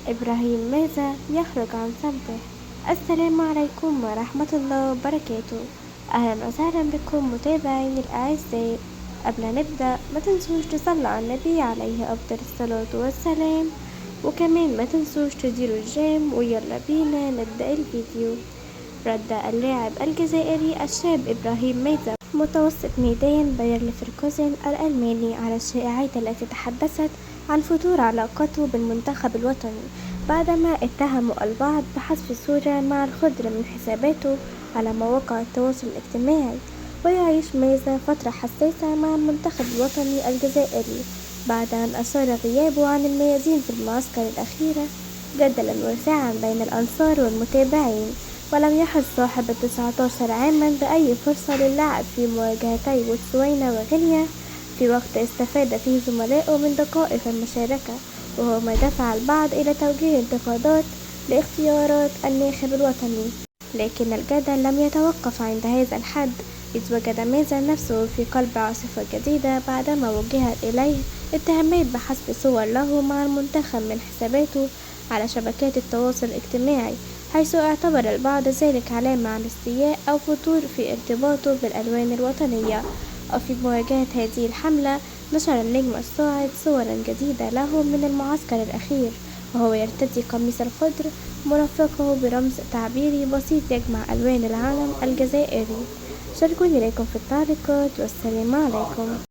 إبراهيم ماذا يخرج عن صمته. السلام عليكم ورحمة الله وبركاته. أهلا وسهلا بكم متابعين الأعزاء. قبل نبدأ ما تنسوش تصلوا على النبي عليه أفضل الصلاة والسلام، وكمان ما تنسوش تديروا الجيم. ويلا بينا نبدأ الفيديو. رد اللاعب الجزائري الشاب إبراهيم ماذا متوسط ميدان باير ليفركوزن الألماني على الشائعات التي تحدثت عن فتور علاقته بالمنتخب الوطني، بعدما اتهموا البعض بحذف صورة مع الخضر من حساباته على مواقع التواصل الاجتماعي. ويعيش ماذا فترة حساسة مع المنتخب الوطني الجزائري بعد أن أثار غيابه عن الميادين في المعسكر الأخيرة جدلا واسعا بين الأنصار والمتابعين. ولم يحظ صاحب 19 عاما بأي فرصة للعب في مواجهتي بوتسوانا وغينيا، في وقت استفاد فيه زملائه من دقائق المشاركة، وهو ما دفع البعض إلى توجيه انتقادات لاختيارات الناخب الوطني. لكن الجدل لم يتوقف عند هذا الحد، إذ وجد مازن نفسه في قلب عاصفة جديدة بعدما وجهت إليه اتهامات بحذف صور له مع المنتخب من حساباته على شبكات التواصل الاجتماعي، حيث اعتبر البعض ذلك علامة على استياء أو فتور في ارتباطه بالألوان الوطنية. وفي مواجهة هذه الحملة نشر النجم الصاعد صورا جديدة له من المعسكر الأخير، وهو يرتدي قميص الخضر مرافقه برمز تعبيري بسيط يجمع ألوان العلم الجزائري. شاركوني لكم في التعليقات، والسلام عليكم.